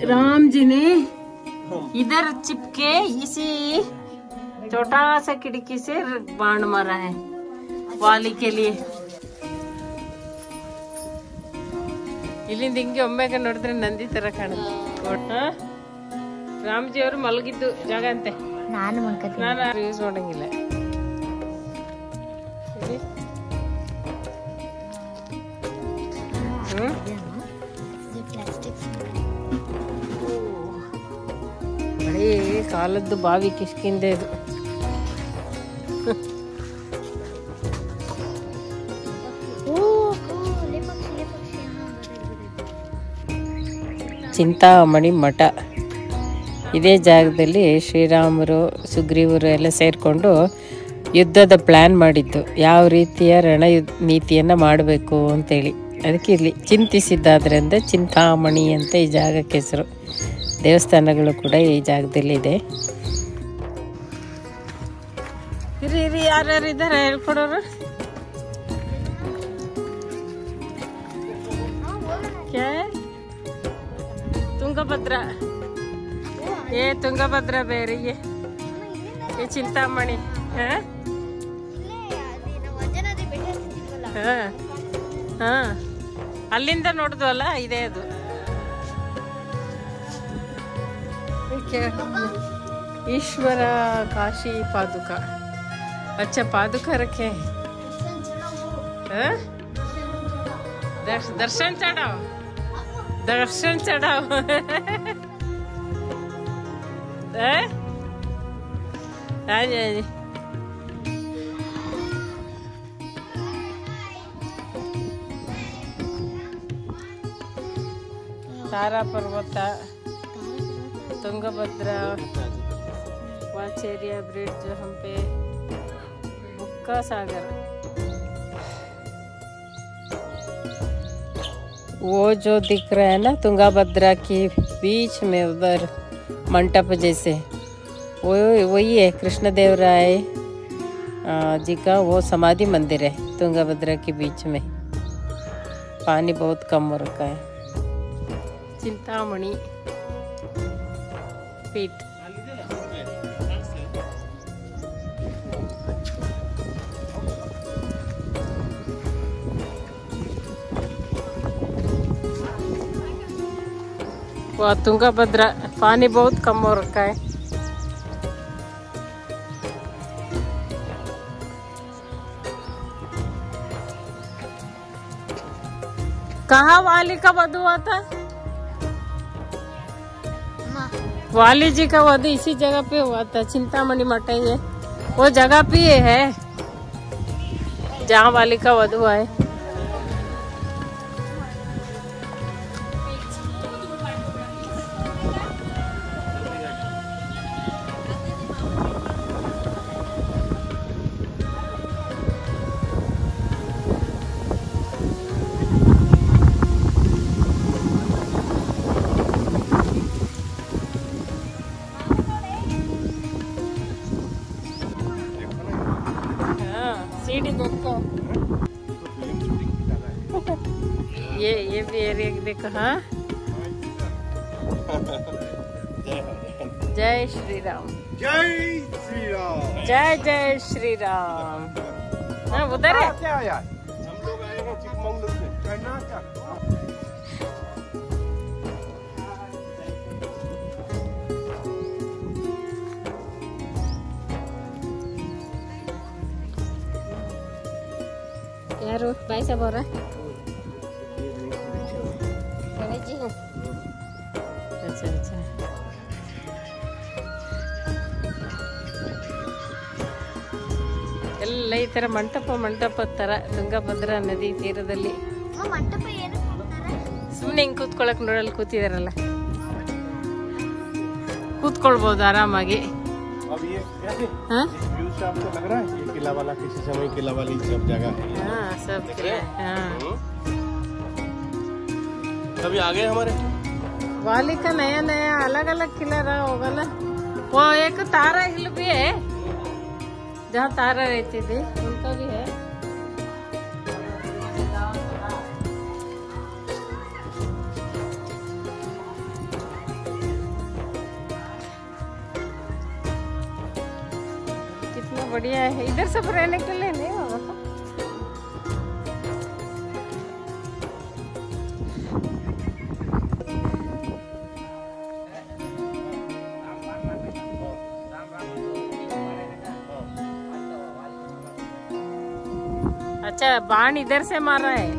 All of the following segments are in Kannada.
राम जी ने इधर चिपके इसी छोटा सा खिड़की से बाण मारा है वाली के लिए. ಇಲ್ಲಿಂದ ಹಿಂಗೆ ಒಮ್ಮೆಗೆ ನೋಡಿದ್ರೆ ನಂದಿ ತರ ಕಾಣುತ್ತೆ. ರಾಮ್ಜಿ ಅವರು ಮಲಗಿದ್ದು ಜಾಗ ಅಂತೆ. ನಾನು ಯೂಸ್ ಮಾಡಂಗಿಲ್ಲ. ಹಳೇ ಕಾಲದ್ದು ಬಾವಿ ಕಿಷ್ಕಿಂದ ಇದು. ಚಿಂತಾಮಣಿ ಮಠ. ಇದೇ ಜಾಗದಲ್ಲಿ ಶ್ರೀರಾಮರು ಸುಗ್ರೀವರು ಎಲ್ಲ ಸೇರಿಕೊಂಡು ಯುದ್ಧದ ಪ್ಲ್ಯಾನ್ ಮಾಡಿದ್ದು, ಯಾವ ರೀತಿಯ ರಣ ನೀತಿಯನ್ನು ಮಾಡಬೇಕು ಅಂತೇಳಿ. ಅದಕ್ಕೆ ಇಲ್ಲಿ ಚಿಂತಿಸಿದ್ದಾದ್ರಿಂದ ಚಿಂತಾಮಣಿ ಅಂತ ಈ ಜಾಗಕ್ಕೆ ಹೆಸರು. ದೇವಸ್ಥಾನಗಳು ಕೂಡ ಈ ಜಾಗದಲ್ಲಿ ಇದೆ. ಇರಿ ಯಾರ್ಯಾರು ಇದ್ದಾರೆ ಹೇಳ್ಕೊಡೋರು? ತುಂಗಭದ್ರಾ. ತುಂಗಭದ್ರಾ ಬೇರೆ, ಈ ಚಿಂತಾಮಣಿ. ಅಲ್ಲಿಂದ ನೋಡಿದ್ವಲ್ಲ, ಇದೇ ಅದು. ईश्वर काशी पादुका. अच्छा पादुका रखे. दर्शन चढ़ाओ, दर्शन चढ़ाओ. हाँ जी हाँ जी. तारा पर्वत, ತುಂಗಭದ್ರಾ, वाचेरिया ब्रिज, हम पे बुक्का सागर. वो जो दिख रहा है ना ತುಂಗಭದ್ರಾ के बीच में उधर मंडप जैसे, वो वही है कृष्णदेवराय जी का वो समाधि मंदिर है ತುಂಗಭದ್ರಾ के बीच में. पानी बहुत कम हो रखा है. चिंतामणि पीठ. वह ತುಂಗಭದ್ರಾ, पानी बहुत कम हो रखा है. कहाँ वाली का वधु हुआ था? वाली जी का वध इसी जगह पे हुआ था. चिंतामणि मठ है, वो जगह पे है जहाँ वाली का वध हुआ है. सीढ़ी देखो, ये भी एरिया देखो. हाँ, जय श्री राम, जय श्री राम, जय जय श्री राम. हाँ उधर है. क्या यार, हम लोग आए हैं चिकमंगलूर से. कर्नाटक. यार भाई साहब हो रहा है. अच्छा अच्छा. ಎಲ್ಲ ಈ ತರ ಮಂಟಪ ತರ ತುಂಗಭದ್ರಾ ನದಿ ತೀರದಲ್ಲಿ. ಸುಮ್ಮನೆ ಹಿಂಗೆ ಕೂತ್ಕೊಳ್ಳಕ್ ನೋಡಲ್ಲಿ ಕೂತಿದಾರಲ್ಲ, ಕೂತ್ಕೊಳ್ಬಹುದು ಆರಾಮಾಗಿ. हाँ आपको लग रहा है ये किला वाला किसी समय किला वाली सब जगह है. हाँ सब किला. हाँ अभी आ गए हमारे वाली का नया नया अलग अलग किला रहा होगा ना. वो एक तारा हिल भी है जहाँ तारा रहती थी, उनका भी है. बढ़िया है। इधर सब रहने के लिए नहीं होगा। अच्छा बाण इधर से मारा है,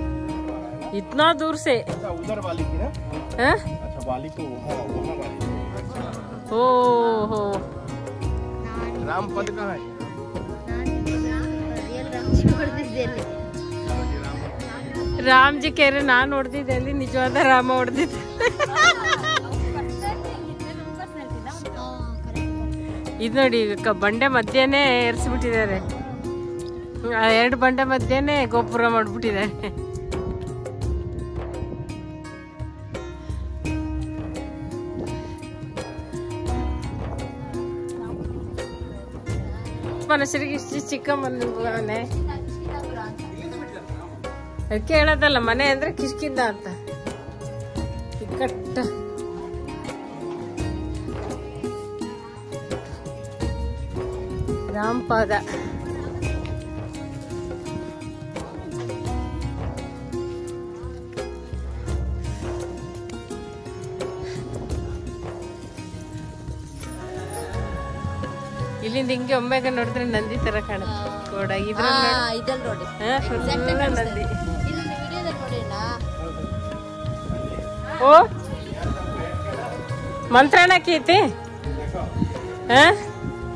इतना दूर से। उधर वाली की ना? हाँ? अच्छा वाली को वहाँ वाली ओ हो। राम पद कहाँ है? ರಾಮ್ ಜಿ ಕೇರೆ ನಾನು ಹೊಡೆದಿದ್ದೆ ಅಲ್ಲಿ, ನಿಜವಾದ ರಾಮ ಹೊಡೆದಿದ್ದೆ. ಇದು ನೋಡಿ ಬಂಡೆ ಮಧ್ಯೆನೆ ಏರ್ಸ್ಬಿಟ್ಟಿದ್ದಾರೆ, 2 ಬಂಡೆ ಮಧ್ಯೆನೆ ಗೋಪುರ ಮಾಡ್ಬಿಟ್ಟಿದ್ದಾರೆ. ಮನುಷ್ಯರಿಗೆ ಇಷ್ಟು ಚಿಕ್ಕ ಮನೆ ಅದಕ್ಕೆ ಹೇಳೋದಲ್ಲ, ಮನೆ ಅಂದ್ರೆ ಕಿಷ್ಕಿಂದ ಅಂತ. ಕಟ್ಟ ರಾಮಪಾದ. ಇಲ್ಲಿಂದ ಹಿಂಗೆ ಒಮ್ಮೆಗೆ ನೋಡಿದ್ರೆ ನಂದಿ ತರ ಕಾಣುತ್ತೆ ಗೋಡ. ಇದ್ರಲ್ಲಿ ನೋಡಿ ನಂದಿ. ओ मंत्रणा की थी। हाँ?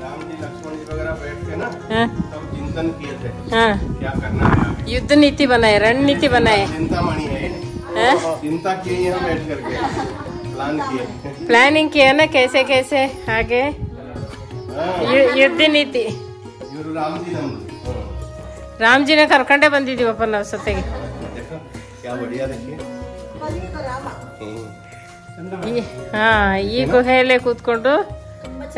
राम जी लक्ष्मण जी वगैरह बैठ के ना हाँ? सब चिंतन किए थे। हाँ? क्या करना है आगे। युद्ध नीति बनाए, रणनीति बनाए। चिंतामणि है। हाँ? चिंता किए यहाँ बैठ करके प्लान किए। प्लानिंग किया ना कैसे कैसे आगे युद्ध नीति. ಇವರು ರಾಮ್ ಜಿ ನಮ್ದು. ರಾಮ್ಜಿನ ಕರ್ಕೊಂಡೇ ಬಂದಿದೀವಪ್ಪ ನಾವು ಸತೆಗೆ. क्या बढ़िया देखिए। ಹಾ ಈ ಗುಹೆಯಲ್ಲೇ ಕೂತ್ಕೊಂಡು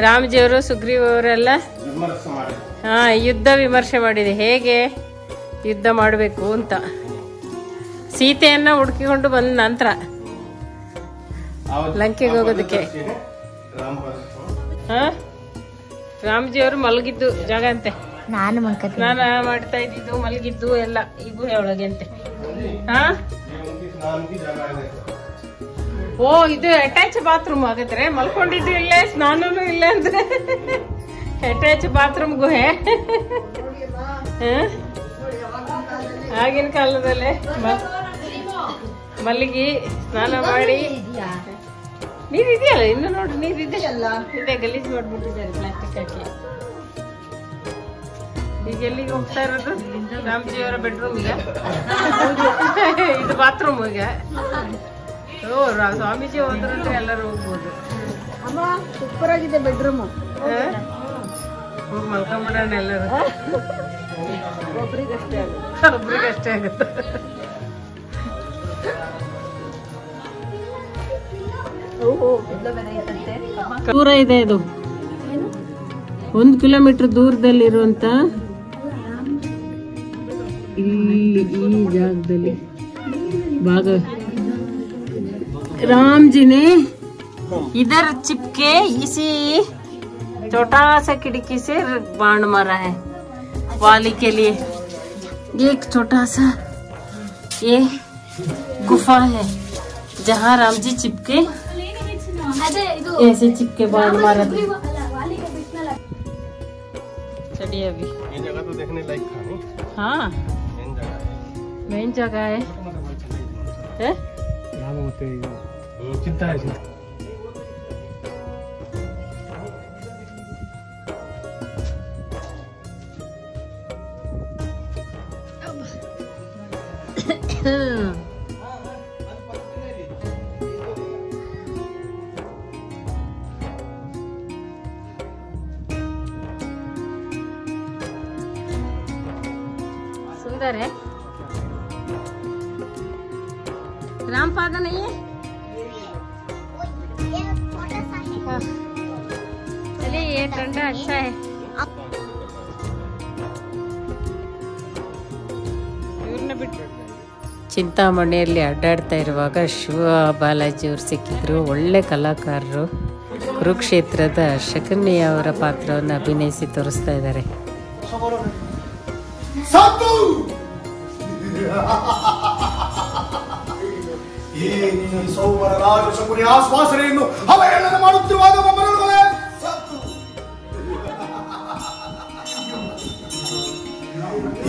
ರಾಮ್ಜಿಯವರು ಸುಗ್ರೀವರೆಲ್ಲ ಹಾ ಯುದ್ಧ ವಿಮರ್ಶೆ ಮಾಡಿದೆ, ಹೇಗೆ ಯುದ್ಧ ಮಾಡಬೇಕು ಅಂತ. ಸೀತೆಯನ್ನ ಹುಡುಕಿಕೊಂಡು ಬಂದ ನಂತರ ಲಂಕೆಗೆ ಹೋಗೋದಕ್ಕೆ. ಹಾ ರಾಮ್ಜಿಯವರು ಮಲಗಿದ್ದು ಜಾಗ ಅಂತೆ, ನಾನು ಮಾಡ್ತಾ ಇದ್ದಿದ್ದು ಮಲಗಿದ್ದು ಎಲ್ಲ ಈ ಗುಹೆ ಒಳಗೆ ಅಂತೆ. ಹಾ ಓ ಇದು ಅಟ್ಯಾಚ್ ಬಾತ್ರೂಮ್ ಆಗತ್ರೆ, ಮಲ್ಕೊಂಡಿದ್ದು ಇಲ್ಲೇ ಸ್ನಾನನು ಇಲ್ಲೇ ಅಂದ್ರೆ ಅಟ್ಯಾಚ್ ಬಾತ್ರೂಮ್ ಗುಹೆ. ಆಗಿನ ಕಾಲದಲ್ಲೇ ಮಲಗಿ ಸ್ನಾನ ಮಾಡಿ. ನೀರ್ ಇದೆಯಲ್ಲ ಇನ್ನು ನೋಡ್ರಿ, ನೀರ್ ಇದೆಯಲ್ಲ, ಇದೆ ಗಲೀಜ್ ಮಾಡ್ಬಿಟ್ಟಿದ್ದಾರೆ ಪ್ಲಾಸ್ಟಿಕ್ ಹಾಕಿ. ಈಗ ಎಲ್ಲಿಗೆ ಹೋಗ್ತಾ ಇರೋದು? ರಾಮ್ಜಿಯವರ ಬೆಡ್ರೂಮ್ಗೆ, ಇದು ಬಾತ್ರೂಮ್ಗೆ. ಓ ಸ್ವಾಮೀಜಿ ಹೋದ್ರಂದ್ರೆ ಎಲ್ಲರೂ ಹೋಗ್ಬೋದು. ಸೂಪರ್ ಆಗಿದೆ ಬೆಡ್ರೂಮ್. ಹೋಗಿ ಮಲ್ಕೊಂಡ್ಬಿಡೋಣ ಎಲ್ಲರೂ. ಒಬ್ರಿಗಷ್ಟೇ ಆಗುತ್ತೆ. ದೂರ ಇದೆ ಇದು, 1 ಕಿಲೋಮೀಟರ್ ದೂರದಲ್ಲಿರುವಂತ ಇಲ್ಲಿ ಈ ಜಾಗದಲ್ಲಿ ಭಾಗ राम जी ने इधर चिपके इसी छोटा सा खिड़की से बाण मारा है वाली के लिए. एक छोटा सा ये गुफा है जहाँ राम जी चिपके ऐसे चिपके बाण मारा था. चलिए अभी ये जगह तो देखने लायक था नहीं? हाँ मेन जगह है. चिंता है चिंता. सुंदर है. रामपाद नहीं है? चलिए ये ठंडा अच्छा है. ಚಿಂತಾಮಣಿಯಲ್ಲಿ ಅಡ್ಡಾಡ್ತಾ ಇರುವಾಗ ಶಿವ ಬಾಲಾಜಿ ಅವರು ಸಿಕ್ಕಿದ್ರು. ಒಳ್ಳೆ ಕಲಾಕಾರರು. ಕುರುಕ್ಷೇತ್ರದ ಶಕನ್ಯ ಅವರ ಪಾತ್ರವನ್ನು ಅಭಿನಯಿಸಿ ತೋರಿಸ್ತಾ ಇದ್ದಾರೆ. ಸಾಕು ಏನಿ ಸೌವರ ರಾಜ ಶಕುನಿ ಆಶ್ವಾಸನೆಯನ್ನು ಅವಹೇಳನ ಮಾಡುತ್ತಿರುವಾಗ ಮರಳುಗಳೇ ಸಾಕು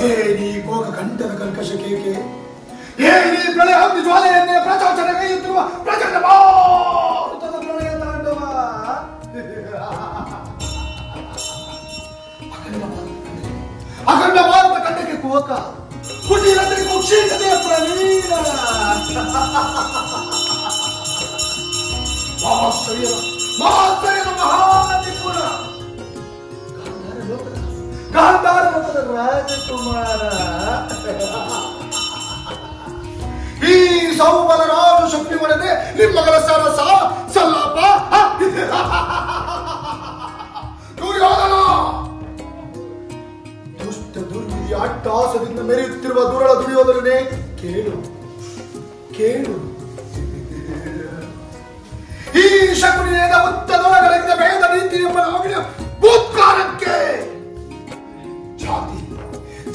ಏನಿ ಕೋಕ ಕಂಠದ ಕಲ್ಕಶ ಕೇಕೆ ಏನಿ ಪ್ರಳಯ ಹಬ್ಬಿ ಜ್ವಾಲೆಯನ್ನೇ ಪ್ರಚೋಚನೆ ಕೈಯುತ್ತಿರುವ ಪ್ರಚಂಡ ಭಾರತದ ಪ್ರಳಯ ತಾಂಡವ ಅಖಂಡ ಭಾರತ ಖಂಡಕ್ಕೆ ಕೋಕ ಕುಟೀರದಲ್ಲಿ ಕುಕ್ಷಿಕತೆಯ ಪ್ರವೀಣ ಮಾಸ್ತರ್ಯದ ಮಹಾನಿಪುಣ ಗಾಂಧಾರ ಲೋಕದ ರಾಜಕುಮಾರ ಈ ಸೌಬಲ ರಾಜ ಶಕ್ತಿ ಒಡೆದೆ ನಿಮ್ಮಗಳ ಸರಸ ಸಲ್ಲಾಪ ದುರ್ಯೋಧನ ದುಷ್ಟ ದುರ್ವಿಧಿ ಅಟ್ಟಹಾಸದಿಂದ ಮೆರೆಯುತ್ತಿರುವ ದುರಳ ದುರ್ಯೋಧನನೇ ಕೇಳು ಕೇಳು ಈ ಶಕುನಿಯದ ಉತ್ತದೊಳಗಡೆಗಿದ ಭೇದ ನೀತಿ ಎಂಬ ಭೂತ್ಕಾರಕ್ಕೆ ಜಾತಿ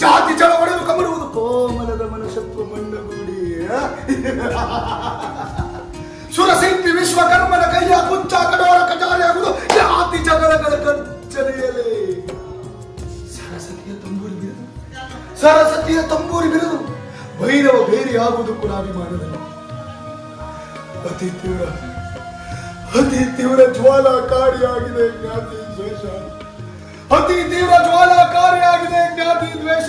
ಜಾತಿ ಚಳವಳಿಯನ್ನು ಕಮರುವುದು ಕೋಮಲದ ಮನುಷ್ಯತ್ವ ಮಣ್ಣಗೂಡಿ ಸುರಶಿಲ್ಪಿ ವಿಶ್ವಕರ್ಮನ ಕೈಯ ಕುಂಚ ಕಡೋಳ ಕಟಾರಿಯಾಗುವುದು ಜಾತಿ ಜಗಳಗಳ ಕಚ್ಚನೆಯಲೇ ಸರಸ್ವತಿಯ ತಂಬೂರಿ ಬಿರುದು ಭೈರವ ಬೇರೆಯಾಗುವುದಕ್ಕೂ ನಾಭಿಮಾನದಲ್ಲಿ ಅತಿ ತೀವ್ರ ಜ್ವಾಲಾಕಾರಿಯಾಗಿದೆ ಜ್ಞಾತಿ ದ್ವೇಷ ಅತಿ ತೀವ್ರ ಜ್ವಾಲಾಕಾರಿಯಾಗಿದೆ ಜ್ಞಾತಿ ದ್ವೇಷ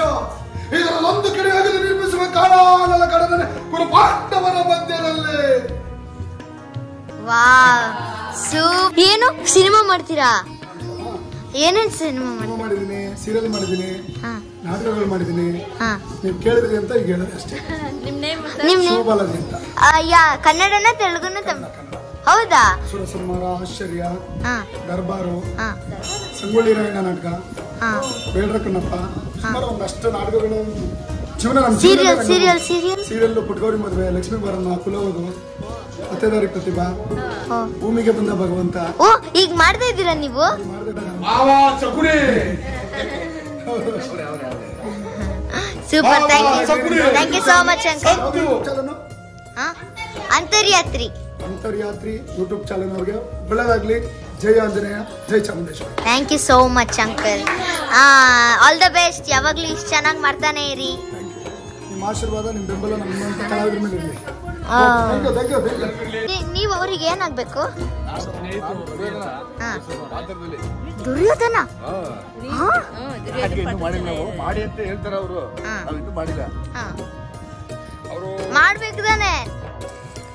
ಇದರ ಒಂದು ಕಡೆಯಾಗಲಿ ನಿರ್ಮಿಸುವ ಕಾಲಾನಲ ಕಡನೆ ಕುರು ಪಾಂಡವರ ಮಧ್ಯದಲ್ಲೇ ಏನು ಸಿನಿಮಾ ಮಾಡ್ತೀರಾ? ಏನೇನ್ ಸಿನಿಮಾ ಮಾಡಿದೀನಿ, ಸೀರಿಯಲ್ ಮಾಡಿದೀನಿ, ನಾಟಕಗಳು ಮಾಡಿದೀನಿ. ನೀವು ಕೇಳಿದ್ರಿ ಅಂತ ಈಗ ಹೇಳಿದ್ರೆ ಅಷ್ಟೇ. ಶಿವಬಾಲಾಜಿ ಅಂತ. ಕನ್ನಡನ ತೆಲುಗುನ ಹೌದಾ? ಸುರಸಂಹಾರ, ಆಶ್ಚರ್ಯ, ದರ್ಬಾರು, ಸಂಗೊಳ್ಳಿ ರಾಯಣ್ಣ ನಾಟಕ, ಬೇಡ್ರ ಕಣ್ಣಪ್ಪ, ಸುಮಾರು ಒಂದಷ್ಟು ನಾಟಕಗಳು. ಸೀರಿಯಲ್ ಪುಟ್ಗೌರಿ ಮದುವೆ, ಲಕ್ಷ್ಮೀ ಬರಮ್ಮ, ಕುಲವದು, ಪತ್ತೇದಾರಿ ಪ್ರತಿಭಾ, ಭೂಮಿಗೆ ಬಂದ ಭಗವಂತ. ಈಗ ಮಾಡ್ತಾ ಇದ್ದೀರಾ ನೀವು? Super, thank you so much uncle. Antaryatri YouTube channel ಅವ್ರಿಗೆ ಬೆಳಗಾಗ್ಲಿ. ಜೈ ಆಂಜನೇಯ, ಜೈ Chamundeshwari. Thank you so much uncle. All the best. ಯಾವಾಗ್ಲೂ ಇಷ್ಟು ಚೆನ್ನಾಗಿ ಮಾಡ್ತಾನೆ ಇರಿ. ನಿಮ್ಮ ಆಶೀರ್ವಾದ, ನಿಮ್ಮ ಬೆಂಬಲ ನಮ್ಮಂತ ಕಲಾವಿದರ ಮೇಲೆ ಇರಲಿ. ನೀವು ಅವ್ರಿಗೆ ಏನಾಗ್ಬೇಕು? ದುರ್ಯೋಧನ ಮಾಡ್ಬೇಕು ತಾನೆ.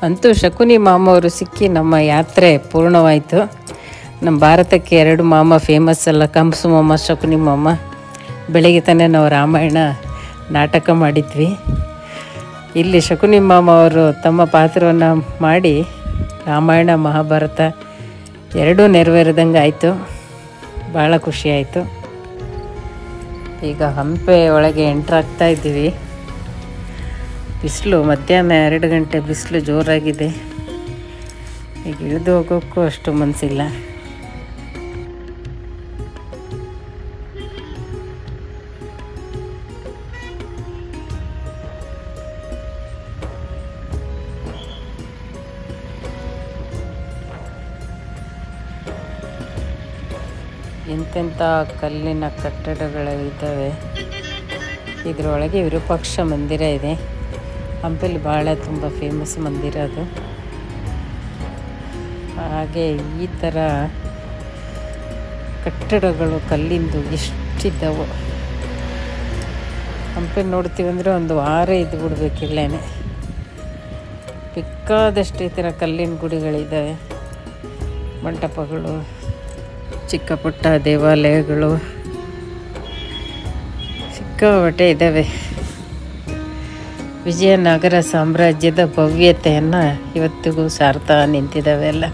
ಅಂತೂ ಶಕುನಿ ಮಾಮ ಅವರು ಸಿಕ್ಕಿ ನಮ್ಮ ಯಾತ್ರೆ ಪೂರ್ಣವಾಯಿತು. ನಮ್ಮ ಭಾರತಕ್ಕೆ 2 ಮಾಮ ಫೇಮಸ್ ಅಲ್ಲ, ಕಂಸು ಮಾಮ, ಶಕುನಿ ಮಾಮ. ಬೆಳಿಗ್ಗೆ ತಾನೇ ನಾವು ರಾಮಾಯಣ ನಾಟಕ ಮಾಡಿದ್ವಿ. ಇಲ್ಲಿ ಶಕುನಿ ಮಾಮ ಅವರು ತಮ್ಮ ಪಾತ್ರವನ್ನು ಮಾಡಿ ರಾಮಾಯಣ ಮಹಾಭಾರತ 2 ನೆರವೇರಿದಂಗೆ ಆಯಿತು. ಭಾಳ ಖುಷಿಯಾಯಿತು. ಈಗ ಹಂಪೆ ಒಳಗೆ ಎಂಟ್ರಾಗ್ತಾ ಇದ್ದೀವಿ. ಬಿಸಿಲು ಮಧ್ಯಾಹ್ನ 2 ಗಂಟೆ ಬಿಸಿಲು ಜೋರಾಗಿದೆ. ಈಗ ಇಳಿದು ಹೋಗೋಕ್ಕೂ ಅಷ್ಟು ಮನಸ್ಸಿಲ್ಲ. ಎಂತೆಂಥ ಕಲ್ಲಿನ ಕಟ್ಟಡಗಳಿದ್ದಾವೆ. ಇದರೊಳಗೆ ವಿರೂಪಾಕ್ಷ ಮಂದಿರ ಇದೆ. ಹಂಪೆಲಿ ಭಾಳ ತುಂಬ ಫೇಮಸ್ ಮಂದಿರ ಅದು. ಹಾಗೆ ಈ ಥರ ಕಟ್ಟಡಗಳು ಕಲ್ಲಿಂದು ಎಷ್ಟಿದ್ದವು. ಹಂಪೆ ನೋಡ್ತೀವಿ ಅಂದರೆ ಒಂದು ವಾರ ಇದ್ದು ಬಿಡ್ಬೇಕಿಲ್ಲೇನೆ. ಬೇಕಾದಷ್ಟು ಈ ಥರ ಕಲ್ಲಿನ ಗುಡಿಗಳಿದ್ದಾವೆ, ಮಂಟಪಗಳು, ಚಿಕ್ಕ ಪುಟ್ಟ ದೇವಾಲಯಗಳು ಸಿಕ್ಕಾಪಟ್ಟೆ ಇದ್ದಾವೆ. ವಿಜಯನಗರ ಸಾಮ್ರಾಜ್ಯದ ಭವ್ಯತೆಯನ್ನು ಇವತ್ತಿಗೂ ಸಾರ್ತಾ ನಿಂತಿದ್ದಾವೆ ಎಲ್ಲ.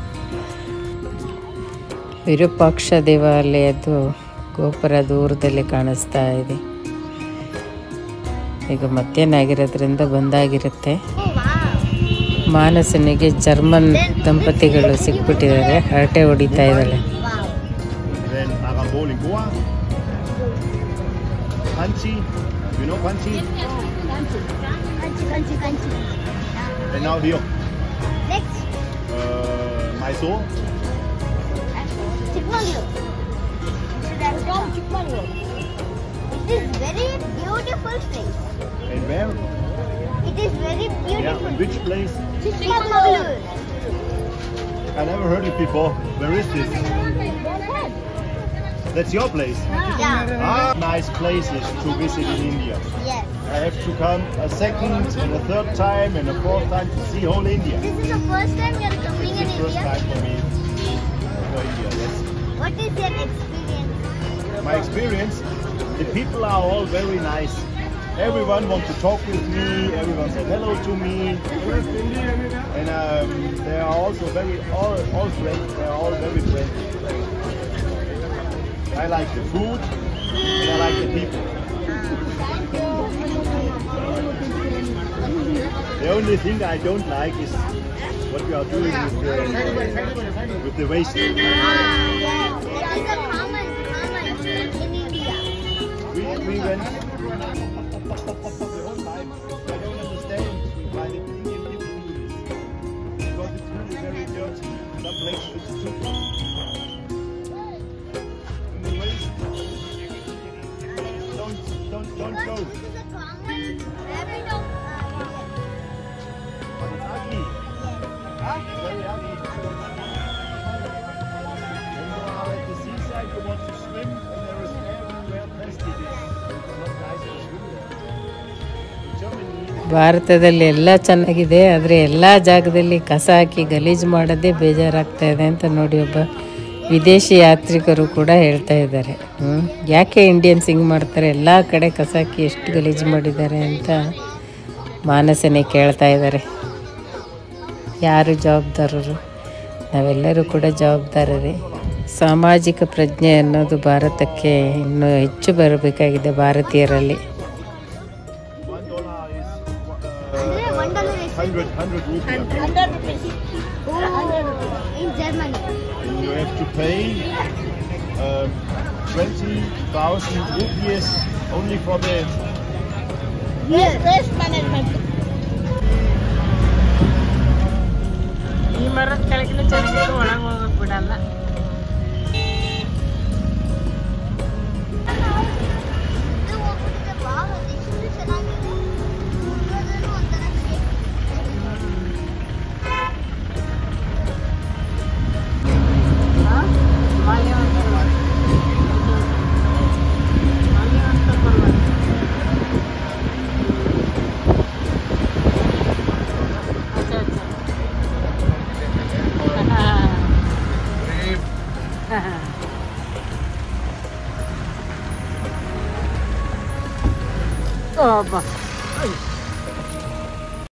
ವಿರೂಪಾಕ್ಷ ದೇವಾಲಯದ್ದು ಗೋಪುರ ದೂರದಲ್ಲಿ ಕಾಣಿಸ್ತಾ ಇದೆ. ಈಗ ಮಧ್ಯಾಹ್ನ ಆಗಿರೋದ್ರಿಂದ ಬಂದಾಗಿರುತ್ತೆ. ಮಾನಸನಿಗೆ ಜರ್ಮನ್ ದಂಪತಿಗಳು ಸಿಕ್ಬಿಟ್ಟಿದ್ದಾರೆ, ಹರಟೆ ಹೊಡಿತಾ ಇದ್ದಾಳೆ. Panchi. You know Panchi? Kanchi. And now here. Next, Mysore. Chikmagalur. It is very beautiful place. And where? It is very Yeah. beautiful. Which place? Chikmagalur. I never heard it before. Where is this? That's your place. Yeah. Nice places to visit in India. Yes. I have to come a second and a third time and a fourth time to see whole India. This is the first time you are coming It's in the first India. time for me for India. Yes. What is your experience? My experience, the people are all very nice. Everyone wants to talk with me. Everyone said hello to me. And they are also all friends. They are all very friendly. I like the food and I like the people. The only thing I don't like is what we are doing with the waste. Yes. That is a common in India. We went the whole time. I don't understand why the Indian people do this. Because it's really very dirty. Some places it's too. And the waste. Don't go. This is a common habit of But it's ugly. It's very ugly. When you are at the seaside, you want to swim, and there is everywhere plastic. It's not nice to swim there. In Germany, ಭಾರತದಲ್ಲಿ ಎಲ್ಲ ಚೆನ್ನಾಗಿದೆ, ಆದರೆ ಎಲ್ಲ ಜಾಗದಲ್ಲಿ ಕಸ ಹಾಕಿ ಗಲೀಜು ಮಾಡೋದೇ ಬೇಜಾರಾಗ್ತಾ ಇದೆ ಅಂತ ನೋಡಿ ಒಬ್ಬ ವಿದೇಶಿ ಯಾತ್ರಿಕರು ಕೂಡ ಹೇಳ್ತಾ ಇದ್ದಾರೆ. ಯಾಕೆ ಇಂಡಿಯನ್ಸ್ ಹಿಂಗೆ ಮಾಡ್ತಾರೆ, ಎಲ್ಲ ಕಡೆ ಕಸ ಹಾಕಿ ಎಷ್ಟು ಗಲೀಜು ಮಾಡಿದ್ದಾರೆ ಅಂತ ಮಾನಸನೇ ಕೇಳ್ತಾ ಇದ್ದಾರೆ. ಯಾರು ಜವಾಬ್ದಾರರು? ನಾವೆಲ್ಲರೂ ಕೂಡ ಜವಾಬ್ದಾರರೇ. ಸಾಮಾಜಿಕ ಪ್ರಜ್ಞೆ ಅನ್ನೋದು ಭಾರತಕ್ಕೆ ಇನ್ನೂ ಹೆಚ್ಚು ಬರಬೇಕಾಗಿದೆ ಭಾರತೀಯರಲ್ಲಿ. $1 is $1 100 rupees. 100 rupees. in Germany. And you have to pay 20,000 rupees only for the Waste management. ಈ ಮರದ ಕೆಳಗಿನ ಚೆನ್ನಾಗಿತ್ತು, ಒಳಗೆ ಹೋಗಕ್ಕೆ ಬಿಡಲ್ಲ. ಇದು ಹೋಗ್ಬಿಟ್ಟಿದೆ ವಾವ್, ಎಷ್ಟು ಚೆನ್ನಾಗಿದೆ. ನೋಡೋದನ್ನು ಒಂಥರ shape. Oh,